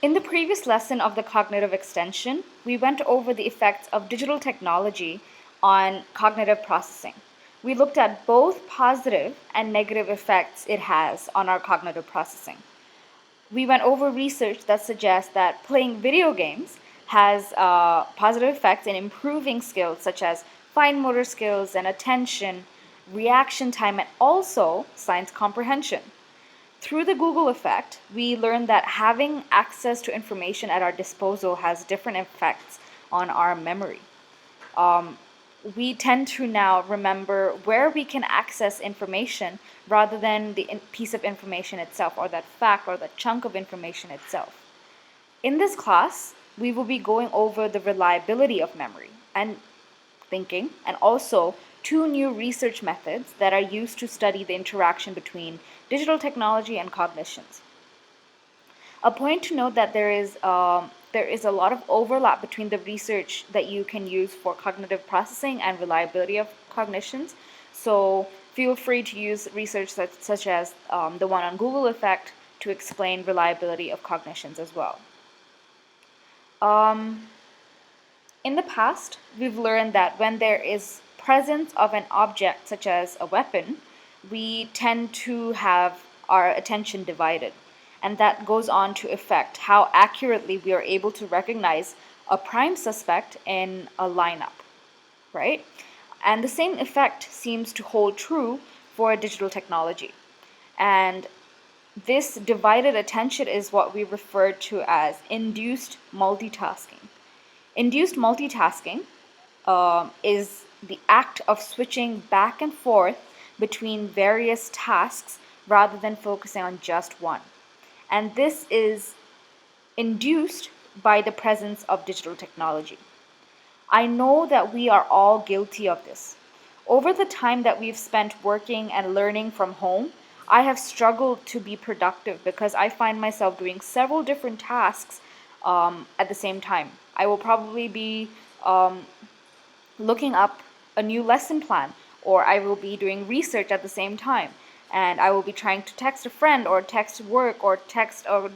In the previous lesson of the cognitive extension, we went over the effects of digital technology on cognitive processing. We looked at both positive and negative effects it has on our cognitive processing. We went over research that suggests that playing video games has positive effects in improving skills such as fine motor skills and attention, reaction time, and also science comprehension. Through the Google effect, we learned that having access to information at our disposal has different effects on our memory. We tend to now remember where we can access information rather than the piece of information itself, or that fact, or that chunk of information itself. In this class, we will be going over the reliability of memory and thinking, and also two new research methods that are used to study the interaction between digital technology and cognitions. A point to note that there is a lot of overlap between the research that you can use for cognitive processing and reliability of cognitions. So feel free to use research such as the one on Google effect to explain reliability of cognitions as well. In the past, we've learned that when there is presence of an object such as a weapon, we tend to have our attention divided. And that goes on to affect how accurately we are able to recognize a prime suspect in a lineup, right? And the same effect seems to hold true for digital technology. And this divided attention is what we refer to as induced multitasking. Induced multitasking is the act of switching back and forth between various tasks rather than focusing on just one. And this is induced by the presence of digital technology. I know that we are all guilty of this. Over the time that we've spent working and learning from home, I have struggled to be productive because I find myself doing several different tasks at the same time. I will probably be looking up a new lesson plan, or I will be doing research at the same time, and I will be trying to text a friend or text work or text someone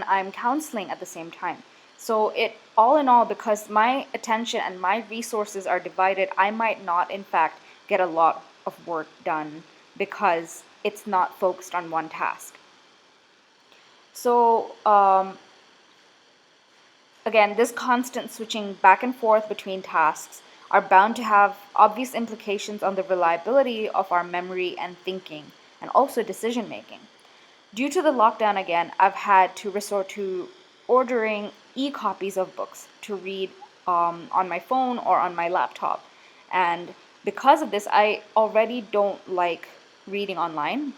I'm counseling at the same time. So it all in all, because my attention and my resources are divided, I might not in fact get a lot of work done because it's not focused on one task. So again, this constant switching back and forth between tasks are bound to have obvious implications on the reliability of our memory and thinking, and also decision making. Due to the lockdown again, I've had to resort to ordering e-copies of books to read on my phone or on my laptop. And because of this, I already don't like reading online,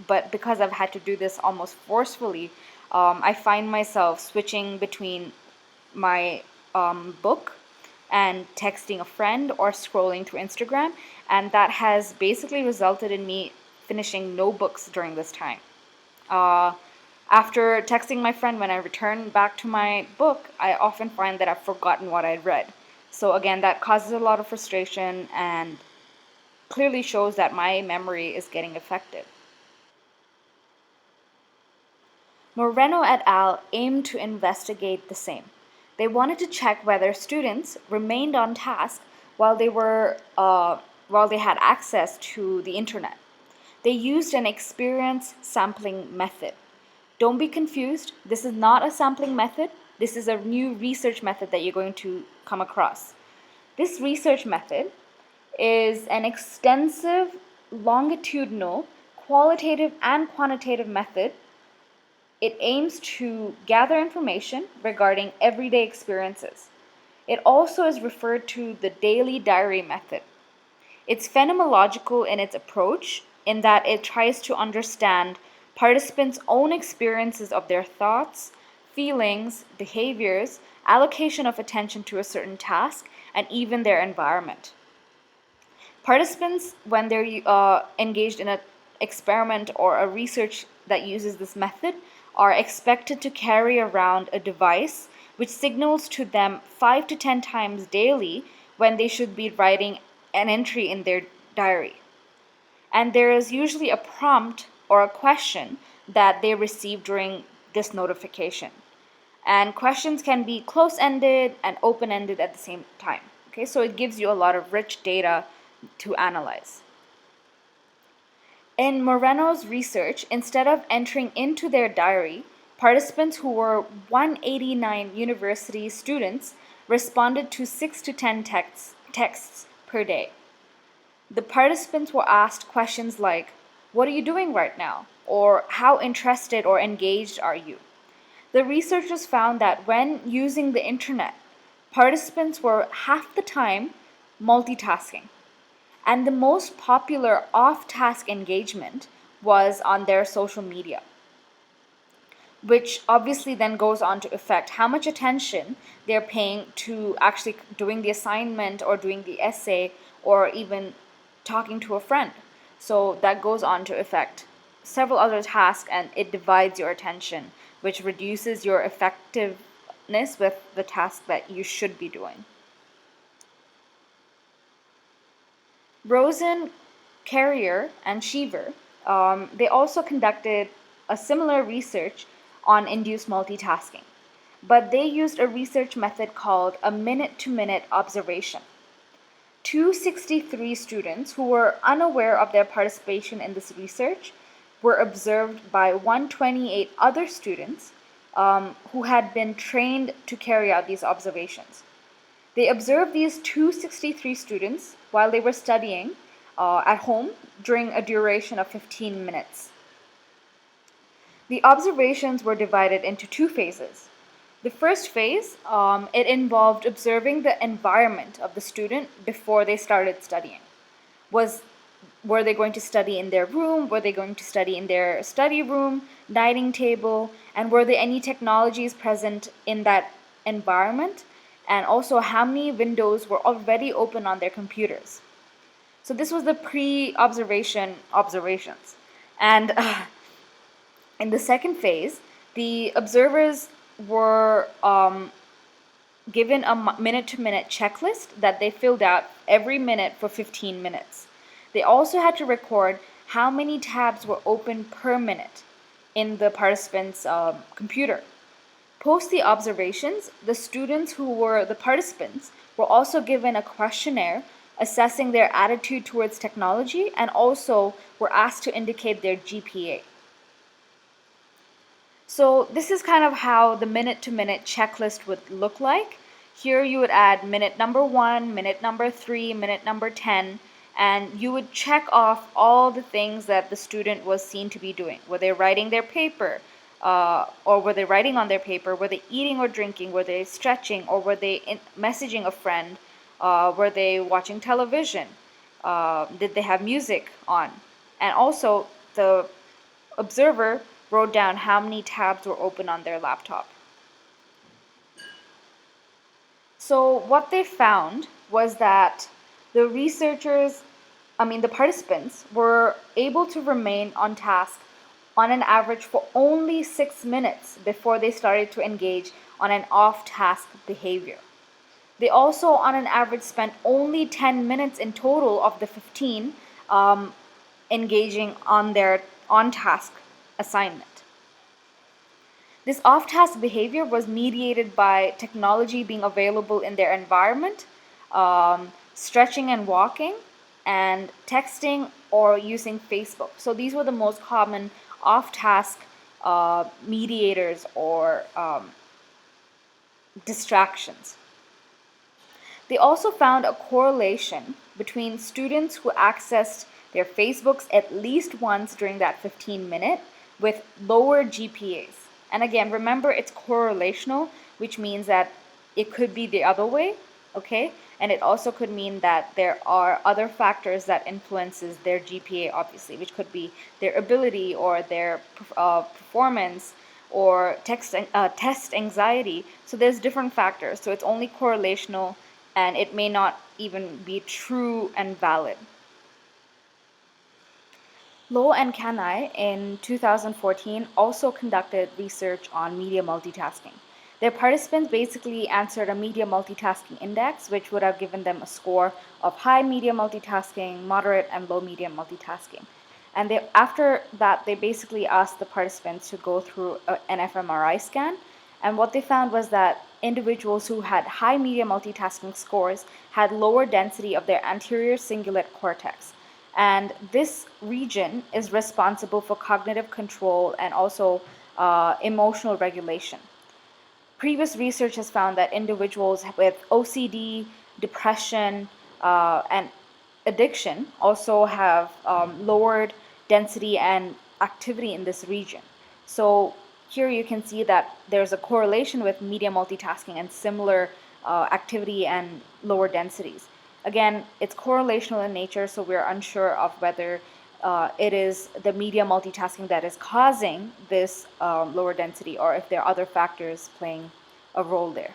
but because I've had to do this almost forcefully, I find myself switching between my book and texting a friend or scrolling through Instagram, and that has basically resulted in me finishing no books during this time. After texting my friend, when I return back to my book, I often find that I've forgotten what I'd read. So again, that causes a lot of frustration and clearly shows that my memory is getting affected. Moreno et al. Aimed to investigate the same. They wanted to check whether students remained on task while they had access to the internet. They used an experience sampling method. Don't be confused. This is not a sampling method. This is a new research method that you're going to come across. This research method is an extensive, longitudinal, qualitative, and quantitative method. It aims to gather information regarding everyday experiences. It also is referred to the daily diary method. It's phenomenological in its approach, in that it tries to understand participants' own experiences of their thoughts, feelings, behaviors, allocation of attention to a certain task, and even their environment. Participants, when they're engaged in an experiment or a research that uses this method, are expected to carry around a device which signals to them 5 to 10 times daily when they should be writing an entry in their diary. And there is usually a prompt or a question that they receive during this notification. And questions can be close-ended and open-ended at the same time. Okay, so it gives you a lot of rich data to analyze. In Moreno's research, instead of entering into their diary, participants who were 189 university students responded to 6 to 10 texts per day. The participants were asked questions like, "What are you doing right now?" or "How interested or engaged are you?" The researchers found that when using the internet, participants were half the time multitasking. And the most popular off-task engagement was on their social media, which obviously then goes on to affect how much attention they're paying to actually doing the assignment or doing the essay or even talking to a friend. So that goes on to affect several other tasks, and it divides your attention, which reduces your effectiveness with the task that you should be doing. Rosen, Carrier, and Cheever, they also conducted a similar research on induced multitasking, but they used a research method called a minute-to-minute observation. 263 students who were unaware of their participation in this research were observed by 128 other students who had been trained to carry out these observations. They observed these 263 students while they were studying at home during a duration of 15 minutes. The observations were divided into 2 phases. The first phase, it involved observing the environment of the student before they started studying. Were they going to study in their room? Were they going to study in their study room, dining table? And were there any technologies present in that environment? And also how many windows were already open on their computers. So this was the pre-observation observations. And in the second phase, the observers were given a minute-to-minute checklist that they filled out every minute for 15 minutes. They also had to record how many tabs were open per minute in the participant's computer. Post the observations, the students who were the participants were also given a questionnaire assessing their attitude towards technology, and also were asked to indicate their GPA. So this is kind of how the minute-to-minute checklist would look like. Here you would add minute number 1, minute number 3, minute number 10, and you would check off all the things that the student was seen to be doing. Were they writing their paper? Or were they writing on their paper? Were they eating or drinking? Were they stretching? Or were they messaging a friend? Were they watching television? Did they have music on? And also, the observer wrote down how many tabs were open on their laptop. So what they found was that the participants were able to remain on task on an average for only 6 minutes before they started to engage on an off-task behavior. They also, on an average, spent only 10 minutes in total of the 15 engaging on their on-task assignment. This off-task behavior was mediated by technology being available in their environment, stretching and walking, and texting or using Facebook. So these were the most common off-task mediators or distractions. They also found a correlation between students who accessed their Facebooks at least once during that 15-minute with lower GPAs. And again, remember, it's correlational, which means that it could be the other way, okay? And it also could mean that there are other factors that influences their GPA, obviously, which could be their ability or their performance or test anxiety. So there's different factors. So it's only correlational, and it may not even be true and valid. Low and Kanai in 2014 also conducted research on media multitasking. Their participants basically answered a media multitasking index, which would have given them a score of high media multitasking, moderate, and low media multitasking. And after that, they basically asked the participants to go through an fMRI scan. And what they found was that individuals who had high media multitasking scores had lower density of their anterior cingulate cortex. And this region is responsible for cognitive control and also emotional regulation. Previous research has found that individuals with OCD, depression, and addiction also have lowered density and activity in this region. So here you can see that there's a correlation with media multitasking and similar activity and lower densities. Again, it's correlational in nature, so we're unsure of whether it is the media multitasking that is causing this lower density, or if there are other factors playing a role there.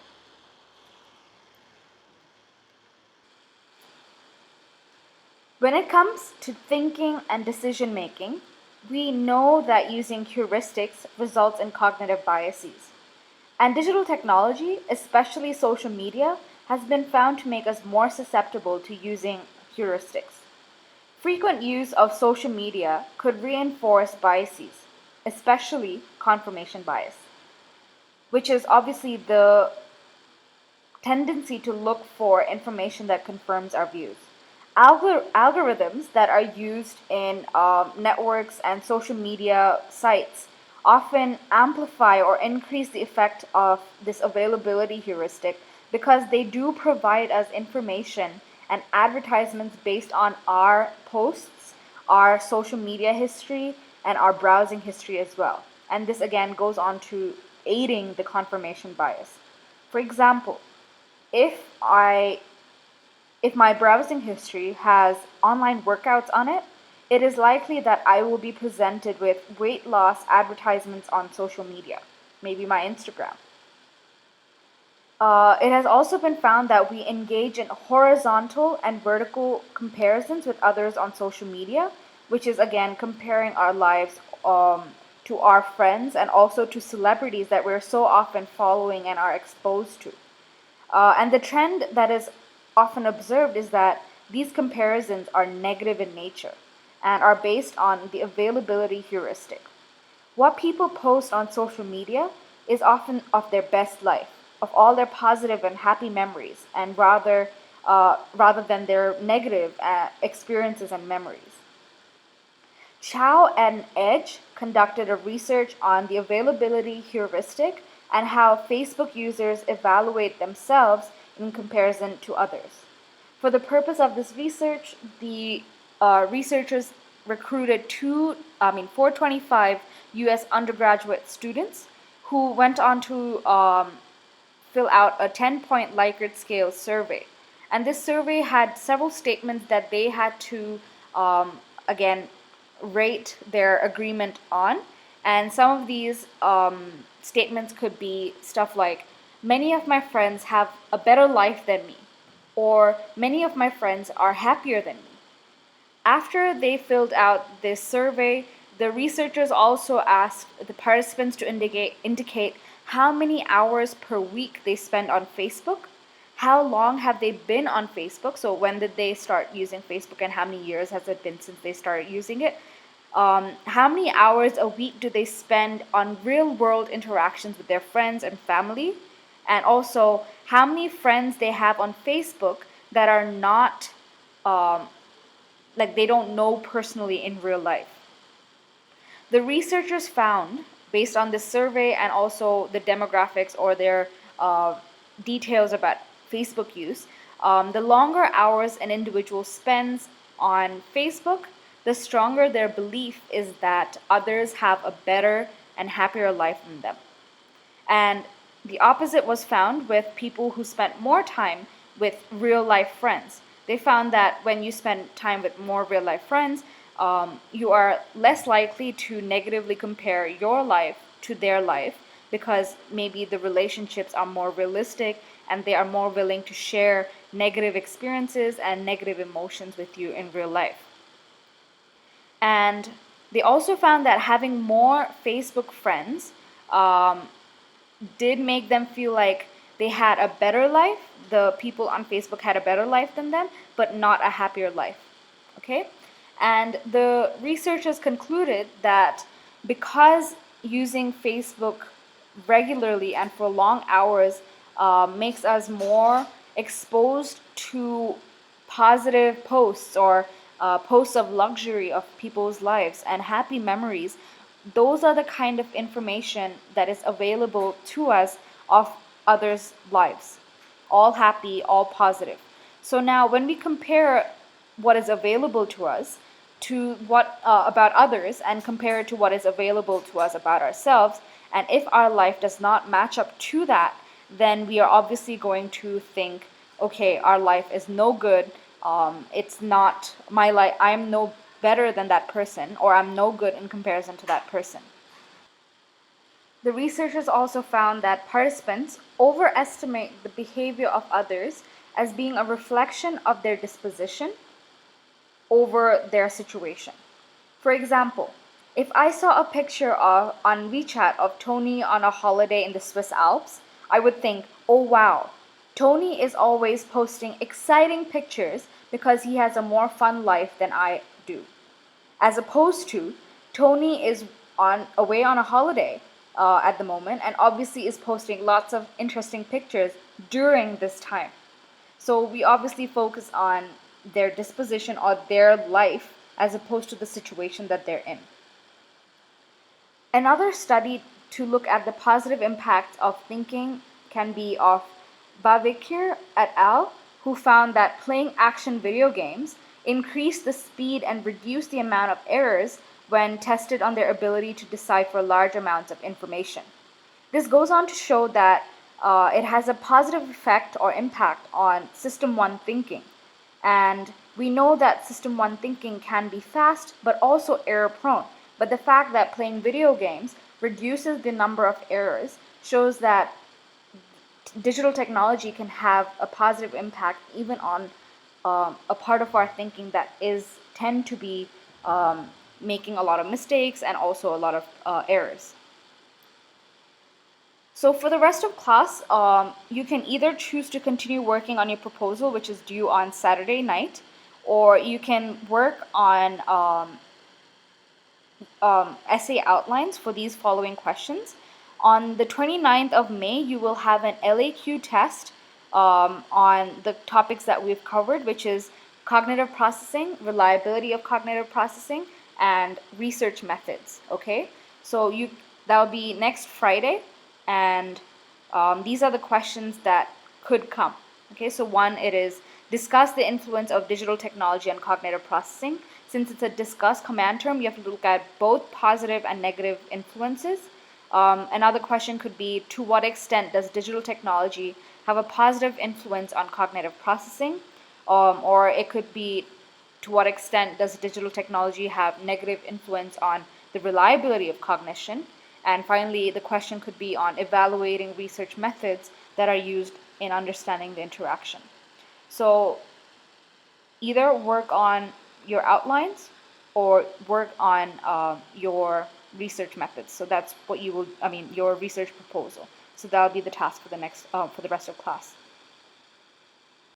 When it comes to thinking and decision making, we know that using heuristics results in cognitive biases. And digital technology, especially social media, has been found to make us more susceptible to using heuristics. Frequent use of social media could reinforce biases, especially confirmation bias, which is obviously the tendency to look for information that confirms our views. Algorithms that are used in networks and social media sites often amplify or increase the effect of this availability heuristic because they do provide us information and advertisements based on our posts, our social media history, and our browsing history as well. And this again goes on to aiding the confirmation bias. For example, if my browsing history has online workouts on it, it is likely that I will be presented with weight loss advertisements on social media, maybe my Instagram. It has also been found that we engage in horizontal and vertical comparisons with others on social media, which is again comparing our lives to our friends and also to celebrities that we're so often following and are exposed to. And the trend that is often observed is that these comparisons are negative in nature and are based on the availability heuristic. What people post on social media is often of their best life, of all their positive and happy memories, and rather than their negative experiences and memories. Chow and Edge conducted a research on the availability heuristic and how Facebook users evaluate themselves in comparison to others. For the purpose of this research, the researchers recruited 425 US undergraduate students who went on to fill out a 10-point Likert scale survey. And this survey had several statements that they had to, again, rate their agreement on. And some of these statements could be stuff like, many of my friends have a better life than me, or many of my friends are happier than me. After they filled out this survey, the researchers also asked the participants to indicate how many hours per week they spend on Facebook, how long have they been on Facebook, so when did they start using Facebook and how many years has it been since they started using it, how many hours a week do they spend on real world interactions with their friends and family, and also how many friends they have on Facebook that are not like they don't know personally in real life. The researchers found, based on this survey and also the demographics or their details about Facebook use, the longer hours an individual spends on Facebook, the stronger their belief is that others have a better and happier life than them. And the opposite was found with people who spent more time with real life friends. They found that when you spend time with more real life friends, you are less likely to negatively compare your life to their life because maybe the relationships are more realistic and they are more willing to share negative experiences and negative emotions with you in real life. And they also found that having more Facebook friends did make them feel like they had a better life. The people on Facebook had a better life than them, but not a happier life. Okay? And the researchers concluded that because using Facebook regularly and for long hours makes us more exposed to positive posts or posts of luxury of people's lives and happy memories, those are the kind of information that is available to us of others' lives. All happy, all positive. So now when we compare what is available to us to what about others and compare it to what is available to us about ourselves, and if our life does not match up to that, then we are obviously going to think, okay, our life is no good. It's not my life. I'm no better than that person, or I'm no good in comparison to that person. The researchers also found that participants overestimate the behavior of others as being a reflection of their disposition over their situation. For example, if I saw a picture on WeChat of Tony on a holiday in the Swiss Alps, I would think, oh wow, Tony is always posting exciting pictures because he has a more fun life than I do. As opposed to, Tony is away on a holiday at the moment and obviously is posting lots of interesting pictures during this time. So we obviously focus on their disposition or their life as opposed to the situation that they're in. Another study to look at the positive impact of thinking can be of Bavekir et al., who found that playing action video games increased the speed and reduced the amount of errors when tested on their ability to decipher large amounts of information. This goes on to show that it has a positive effect or impact on System 1 thinking. And we know that System 1 thinking can be fast but also error prone. But the fact that playing video games reduces the number of errors shows that digital technology can have a positive impact even on a part of our thinking that tend to be making a lot of mistakes and also a lot of errors. So for the rest of class, you can either choose to continue working on your proposal, which is due on Saturday night, or you can work on essay outlines for these following questions. On the 29th of May, you will have an LAQ test on the topics that we've covered, which is cognitive processing, reliability of cognitive processing, and research methods. Okay, so that will be next Friday, and these are the questions that could come. Okay, so one, it is discuss the influence of digital technology on cognitive processing. Since it's a discuss command term, you have to look at both positive and negative influences. Another question could be, to what extent does digital technology have a positive influence on cognitive processing? Or it could be, to what extent does digital technology have negative influence on the reliability of cognition? And finally, the question could be on evaluating research methods that are used in understanding the interaction. So either work on your outlines or work on your research methods. So that's what your research proposal. So that'll be the task for the rest of class.